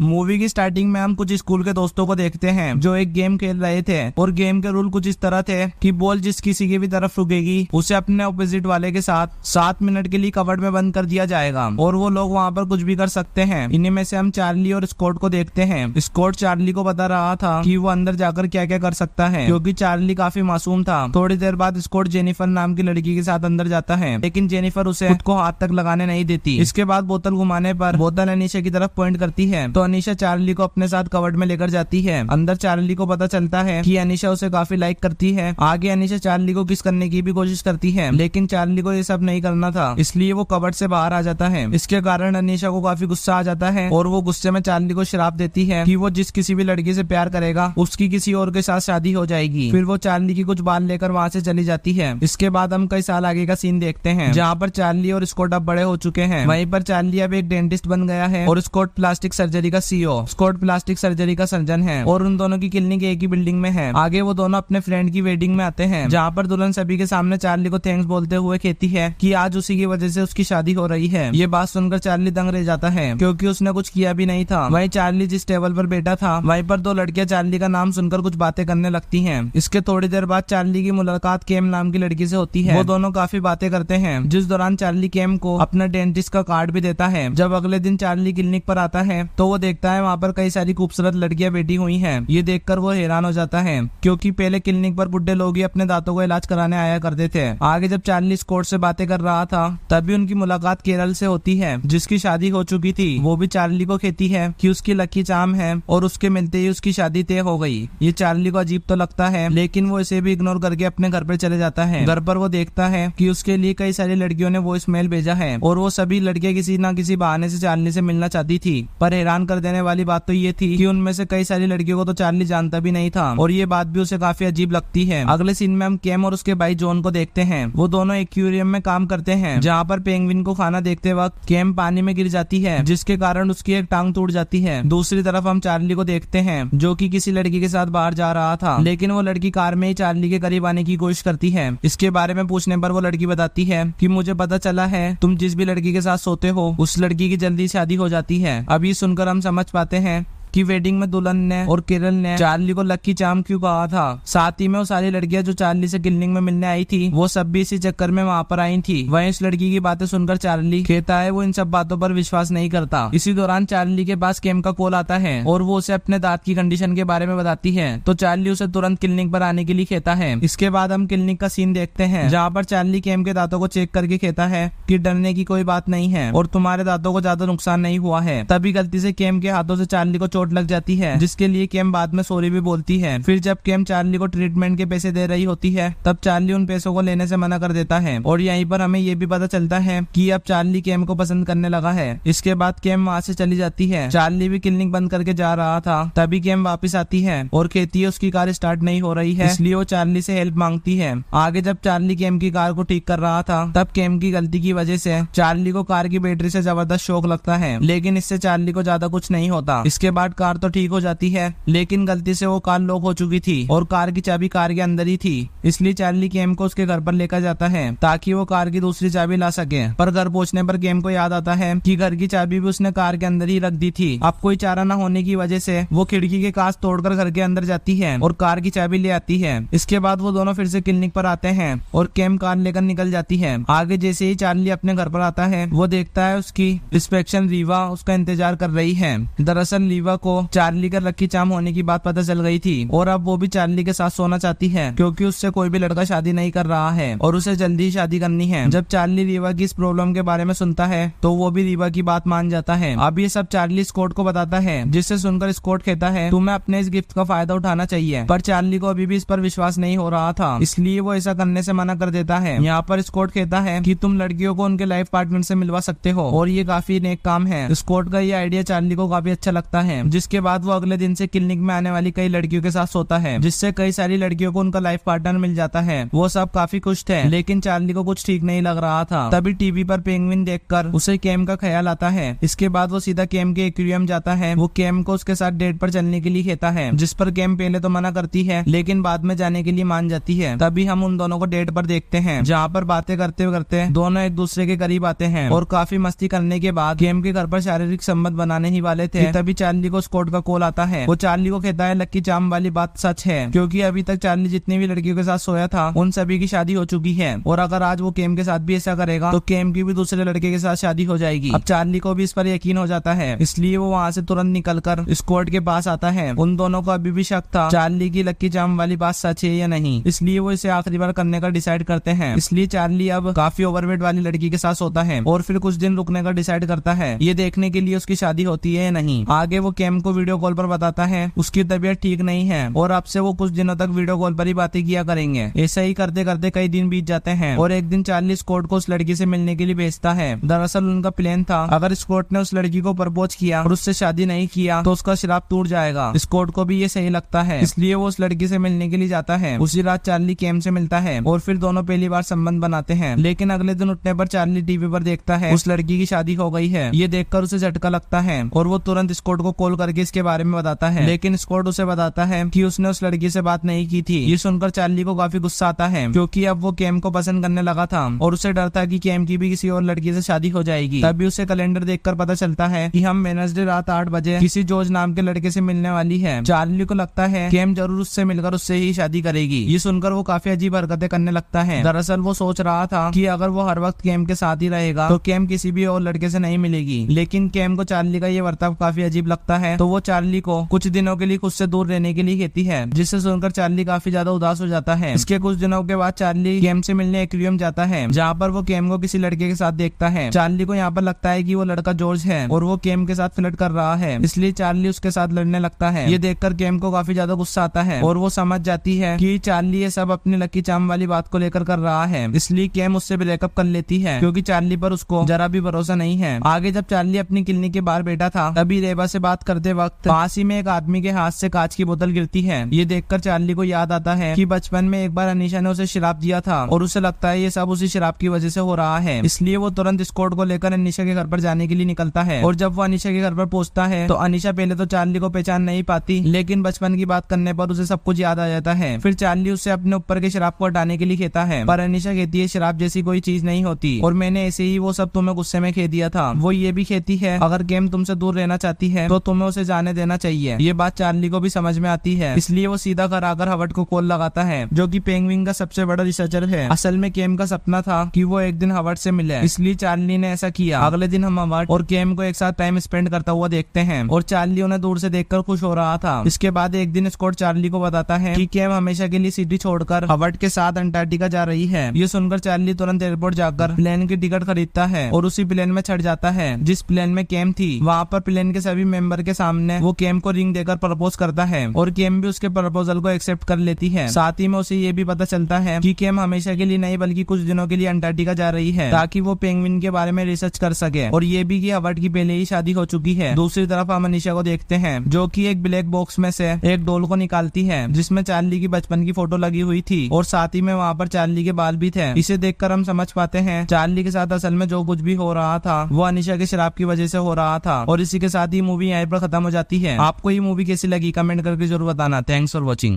Movie की starting में हम कुछ स्कूल के दोस्तों को देखते हैं जो एक गेम खेल रहे थे और गेम के रूल कुछ इस तरह थे कि बॉल जिस किसी की भी तरफ रुकेगी उसे अपने ऑपोजिट वाले के साथ 7 मिनट के लिए कवर्ड में बंद कर दिया जाएगा और वो लोग वहाँ पर कुछ भी कर सकते हैं। इन्हीं में से हम चार्ली और स्कॉट को देखते हैं। स्कॉट चार्ली को बता रहा था कि वो अंदर जाकर क्या क्या कर सकता है क्योंकि चार्ली काफी मासूम था। थोड़ी देर बाद स्कॉट जेनिफर नाम की लड़की के साथ अंदर जाता है लेकिन जेनिफर उसे खुद को हाथ तक लगाने नहीं देती। इसके बाद बोतल घुमाने पर बोतल अनीशा की तरफ पॉइंट करती है तो अनीशा चार्ली को अपने साथ कवर्ड में लेकर जाती है। अंदर चार्ली को पता चलता है कि अनीशा उसे काफी लाइक करती है। आगे अनीशा चार्ली को किस करने की भी कोशिश करती है लेकिन चार्ली को ये सब नहीं करना था इसलिए वो कवर्ड से बाहर आ जाता है। इसके कारण अनीशा को काफी गुस्सा आ जाता है और वो गुस्से में चार्ली को श्राप देती है कि वो जिस किसी भी लड़की से प्यार करेगा उसकी किसी और के साथ शादी हो जाएगी। फिर वो चार्ली की कुछ बाल लेकर वहाँ से चली जाती है। इसके बाद हम कई साल आगे का सीन देखते हैं जहाँ पर चार्ली और स्कॉट अब बड़े हो चुके हैं। वहीं पर चार्ली अब एक डेंटिस्ट बन गया है और स्कॉट प्लास्टिक सर्जरी का सीईओ। स्कॉट प्लास्टिक सर्जरी का सर्जन है और उन दोनों की क्लिनिक एक ही बिल्डिंग में है। आगे वो दोनों अपने फ्रेंड की वेडिंग में आते हैं जहाँ पर दुल्हन सभी के सामने चार्ली को थैंक्स बोलते हुए कहती है कि आज उसी की वजह से उसकी शादी हो रही है। ये बात सुनकर चार्ली दंग रह जाता है क्योंकि उसने कुछ किया भी नहीं था। वहीं चार्ली जिस टेबल पर बैठा था वहीं पर दो लड़कियां चार्ली का नाम सुनकर कुछ बातें करने लगती हैं। इसके थोड़ी देर बाद चार्ली की मुलाकात केम नाम की लड़की से होती है। वो दोनों काफी बातें करते हैं जिस दौरान चार्ली केम को अपना डेंटिस्ट का कार्ड भी देता है। जब अगले दिन चार्ली क्लिनिक पर आता है तो वो देखता है वहाँ पर कई सारी खूबसूरत लड़कियां बैठी हुई हैं। ये देखकर वो हैरान हो जाता है क्योंकि पहले क्लिनिक पर बुढ़े लोग ही अपने दांतों का इलाज कराने आया करते थे। आगे जब चार्ली स्कॉट से बातें कर रहा था तभी उनकी मुलाकात केरल से होती है जिसकी शादी हो चुकी थी। वो भी चार्ली को कहती है कि उसकी लकी चार्म है और उसके मिलते ही उसकी शादी तय हो गई। ये चार्ली को अजीब तो लगता है लेकिन वो इसे भी इग्नोर करके अपने घर पर चले जाता है। घर पर वो देखता है कि उसके लिए कई सारी लड़कियों ने वॉइस मेल भेजा है और वो सभी लड़कियां किसी न किसी बहाने से चार्ली से मिलना चाहती थी। पर हैरान कर देने वाली बात तो ये थी कि उनमें से कई सारी लड़कियों को तो चार्ली जानता भी नहीं था और ये बात भी उसे काफी अजीब लगती है। अगले सीन में हम केम और उसके भाई जॉन को देखते हैं। वो दोनों एक्वेरियम में काम करते हैं जहाँ पर पेंगुइन को खाना देखते वक्त केम पानी में गिर जाती है जिसके कारण उसकी एक टांग टूट जाती है। दूसरी तरफ हम चार्ली को देखते हैं जो कि किसी लड़की के साथ बाहर जा रहा था लेकिन वो लड़की कार में ही चार्ली के करीब आने की कोशिश करती है। इसके बारे में पूछने पर वो लड़की बताती है कि मुझे पता चला है तुम जिस भी लड़की के साथ सोते हो उस लड़की की जल्दी शादी हो जाती है। अभी सुनकर हम समझ पाते हैं कि वेडिंग में दुल्हन ने और केरल ने चार्ली को लकी चार्म क्यों कहा था। साथ ही में वो सारी लड़कियां जो चार्ली से क्लिनिक में मिलने आई थी वो सब भी इसी चक्कर में वहाँ पर आई थी। वहीं इस लड़की की बातें सुनकर चार्ली कहता है वो इन सब बातों पर विश्वास नहीं करता। इसी दौरान चार्ली के पास केम का कॉल आता है और वो उसे अपने दांत की कंडीशन के बारे में बताती है तो चार्ली उसे तुरंत क्लिनिक पर आने के लिए कहता है। इसके बाद हम क्लिनिक का सीन देखते हैं जहाँ पर चार्ली केम के दांतों को चेक करके कहता है कि डरने की कोई बात नहीं है और तुम्हारे दांतों को ज्यादा नुकसान नहीं हुआ है। तभी गलती से केम के हाथों से चार्ली को चोट लग जाती है जिसके लिए केम बाद में सॉरी भी बोलती है। फिर जब केम चार्ली को ट्रीटमेंट के पैसे दे रही होती है तब चार्ली उन पैसों को लेने से मना कर देता है और यहीं पर हमें ये भी पता चलता है कि अब चार्ली केम को पसंद करने लगा है। इसके बाद केम वहाँ से चली जाती है। चार्ली भी क्लिनिक बंद करके जा रहा था तभी केम वापिस आती है और कहती है उसकी कार स्टार्ट नहीं हो रही है इसलिए वो चार्ली से हेल्प मांगती है। आगे जब चार्ली केम की कार को ठीक कर रहा था तब केम की गलती की वजह से चार्ली को कार की बैटरी से जबरदस्त शॉक लगता है लेकिन इससे चार्ली को ज्यादा कुछ नहीं होता। इसके बाद कार तो ठीक हो जाती है लेकिन गलती से वो कार लॉक हो चुकी थी और कार की चाबी कार के अंदर ही थी इसलिए चार्ली केम को उसके घर पर लेकर जाता है ताकि वो कार की दूसरी चाबी ला सके। पर घर पहुंचने पर केम को याद आता है कि घर की चाबी भी उसने कार के अंदर ही रख दी थी। अब कोई चारा न होने की वजह से वो खिड़की के कांच तोड़कर घर के अंदर जाती है और कार की चाबी ले आती है। इसके बाद वो दोनों फिर से क्लिनिक पर आते हैं और केम कार लेकर निकल जाती है। आगे जैसे ही चार्ली अपने घर पर आता है वो देखता है उसकी इंस्पेक्शन रीवा उसका इंतजार कर रही है। दरअसल रीवा को चार्ली का लकी चार्म होने की बात पता चल गई थी और अब वो भी चार्ली के साथ सोना चाहती है क्योंकि उससे कोई भी लड़का शादी नहीं कर रहा है और उसे जल्दी शादी करनी है। जब चार्ली रीवा की इस प्रॉब्लम के बारे में सुनता है तो वो भी रीवा की बात मान जाता है। अब ये सब चार्ली स्कॉट को बताता है जिससे सुनकर स्कॉट कहता है तुम्हें अपने इस गिफ्ट का फायदा उठाना चाहिए। पर चार्ली को अभी भी इस पर विश्वास नहीं हो रहा था इसलिए वो ऐसा करने से मना कर देता है। यहाँ पर स्कॉट कहता है कि तुम लड़कियों को उनके लाइफ पार्टनर से मिलवा सकते हो और ये काफी नेक काम है। स्कॉट का ये आइडिया चार्ली को काफी अच्छा लगता है जिसके बाद वो अगले दिन से क्लिनिक में आने वाली कई लड़कियों के साथ सोता है, जिससे कई सारी लड़कियों को उनका लाइफ पार्टनर मिल जाता है। वो सब काफी खुश थे, लेकिन चार्ली को कुछ ठीक नहीं लग रहा था। तभी टीवी पर पेंगुइन देखकर उसे केम का ख्याल आता है। इसके बाद वो सीधा केम के एक्वेरियम जाता है। वो केम को उसके साथ डेट पर चलने के लिए कहता है, जिस पर केम पहले तो मना करती है, लेकिन बाद में जाने के लिए मान जाती है। तभी हम उन दोनों को डेट पर देखते हैं, जहाँ पर बातें करते करते दोनों एक दूसरे के करीब आते हैं और काफी मस्ती करने के बाद केम के घर पर शारीरिक संबंध बनाने ही वाले थे। तभी चार्ली को स्कॉट का कॉल आता है। वो चार्ली को कहता है लकी चार्म वाली बात सच है, क्योंकि अभी तक चार्ली जितनी भी लड़कियों के साथ सोया था उन सभी की शादी हो चुकी है, और अगर आज वो केम के साथ भी ऐसा करेगा तो केम की भी दूसरे लड़के के साथ शादी हो जाएगी। अब चार्ली को भी इस पर यकीन हो जाता है, इसलिए वो वहाँ से तुरंत निकलकर स्कॉट के पास आता है। उन दोनों को अभी भी शक था चार्ली की लकी चार्म वाली बात सच है या नहीं, इसलिए वो इसे आखिरी बार करने का डिसाइड करते हैं। इसलिए चार्ली अब काफी ओवरवेट वाली लड़की के साथ सोता है और फिर कुछ दिन रुकने का डिसाइड करता है, ये देखने के लिए उसकी शादी होती है या नहीं। आगे वो केम को वीडियो कॉल पर बताता है उसकी तबीयत ठीक नहीं है और अब से वो कुछ दिनों तक वीडियो कॉल पर ही बातें किया करेंगे। ऐसा ही करते करते कई दिन बीत जाते हैं और एक दिन चार्ली स्कॉट को उस लड़की से मिलने के लिए भेजता है। दरअसल उनका प्लान था, अगर स्कॉट ने उस लड़की को प्रपोज किया और उससे शादी नहीं किया तो उसका श्राप टूट जाएगा। स्कॉट को भी ये सही लगता है, इसलिए वो उस लड़की से मिलने के लिए जाता है। उसी रात चार्ली केम से मिलता है और फिर दोनों पहली बार संबंध बनाते हैं। लेकिन अगले दिन उठने पर चार्ली टीवी पर देखता है उस लड़की की शादी हो गई है। ये देखकर उसे झटका लगता है और वो तुरंत स्कॉट को कॉल करके इसके बारे में बताता है, लेकिन स्कॉट उसे बताता है कि उसने उस लड़की से बात नहीं की थी। ये सुनकर चार्ली को काफी गुस्सा आता है, क्योंकि अब वो केम को पसंद करने लगा था और उसे डर था कि केम की भी किसी और लड़की से शादी हो जाएगी। तभी उसे कैलेंडर देखकर पता चलता है कि हम वेडनेसडे रात 8 बजे किसी जॉर्ज नाम के लड़के से मिलने वाली है। चार्ली को लगता है केम जरूर उससे मिलकर उससे ही शादी करेगी। ये सुनकर वो काफी अजीब हरकतें करने लगता है। दरअसल वो सोच रहा था कि अगर वो हर वक्त केम के साथ ही रहेगा तो केम किसी भी और लड़के से नहीं मिलेगी, लेकिन केम को चार्ली का ये बर्ताव काफी अजीब लगता है, तो वो चार्ली को कुछ दिनों के लिए खुद से दूर रहने के लिए कहती है, जिससे सुनकर चार्ली काफी ज्यादा उदास हो जाता है। इसके कुछ दिनों के बाद चार्ली केम से मिलने एक्वेरियम जाता है, जहाँ पर वो केम को किसी लड़के के साथ देखता है। चार्ली को यहाँ पर लगता है कि वो लड़का जॉर्ज है और वो केम के साथ फ्लर्ट कर रहा है, इसलिए चार्ली उसके साथ लड़ने लगता है। ये देखकर केम को काफी ज्यादा गुस्सा आता है और वो समझ जाती है कि चार्ली ये सब अपनी लकी चार्म वाली बात को लेकर कर रहा है, इसलिए केम उससे ब्रेकअप कर लेती है, क्योंकि चार्ली पर उसको जरा भी भरोसा नहीं है। आगे जब चार्ली अपनी क्लिनिक के बाहर बैठा था, तभी रेबा से बात करते वक्त पास ही में एक आदमी के हाथ से कांच की बोतल गिरती है। ये देखकर चार्ली को याद आता है कि बचपन में एक बार अनीशा ने उसे शराब दिया था और उसे लगता है ये सब उसी शराब की वजह से हो रहा है, इसलिए वो तुरंत स्कॉट को लेकर अनीशा के घर पर जाने के लिए निकलता है। और जब वो अनीशा के घर पर पहुंचता है तो अनीशा पहले तो चार्ली को पहचान नहीं पाती, लेकिन बचपन की बात करने पर उसे सब कुछ याद आ जाता है। फिर चार्ली उससे अपने ऊपर के शराब को हटाने के लिए कहता है, पर अनीशा कहती है शराब जैसी कोई चीज नहीं होती और मैंने ऐसे ही वो सब तुम्हें गुस्से में कह दिया था। वो ये भी कहती है अगर केम तुमसे दूर रहना चाहती है तो तुम्हें उसे जाने देना चाहिए। ये बात चार्ली को भी समझ में आती है, इसलिए वो सीधा घर आकर हवर्ड को कॉल लगाता है, जो कि पेंगुइन का सबसे बड़ा रिसर्चर है। असल में केम का सपना था कि वो एक दिन हवर्ड से मिले, इसलिए चार्ली ने ऐसा किया। अगले दिन हम हवर्ड और केम को एक साथ टाइम स्पेंड करता हुआ देखते हैं और चार्ली उन्हें दूर से देखकर खुश हो रहा था। इसके बाद एक दिन स्कॉट चार्ली को बताता है कि केम हमेशा के लिए सिटी छोड़कर हवर्ड के साथ अंटार्कटिका जा रही है। ये सुनकर चार्ली तुरंत एयरपोर्ट जाकर प्लेन की टिकट खरीदता है और उसी प्लेन में चढ़ जाता है जिस प्लेन में केम थी। वहाँ पर प्लेन के सभी मेंबर के सामने वो केम को रिंग देकर प्रपोज करता है और केम भी उसके प्रपोजल को एक्सेप्ट कर लेती है। साथ ही में उसे ये भी पता चलता है कि केम हमेशा के लिए नहीं बल्कि कुछ दिनों के लिए अंटार्कटिका जा रही है, ताकि वो पेंगुइन के बारे में रिसर्च कर सके, और ये भी कि हवर्ड की पहले ही शादी हो चुकी है। दूसरी तरफ हम अनीशा को देखते हैं, जो कि एक ब्लैक बॉक्स में से एक डॉल को निकालती है जिसमें चार्ली की बचपन की फोटो लगी हुई थी और साथ ही में वहाँ पर चार्ली के बाल भी थे। इसे देखकर हम समझ पाते हैं चार्ली के साथ असल में जो कुछ भी हो रहा था वो अनीशा के शराब की वजह से हो रहा था। और इसी के साथ ही मूवी यहीं पर खत्म हो जाती है। आपको ये मूवी कैसी लगी कमेंट करके जरूर बताना। Thanks for watching.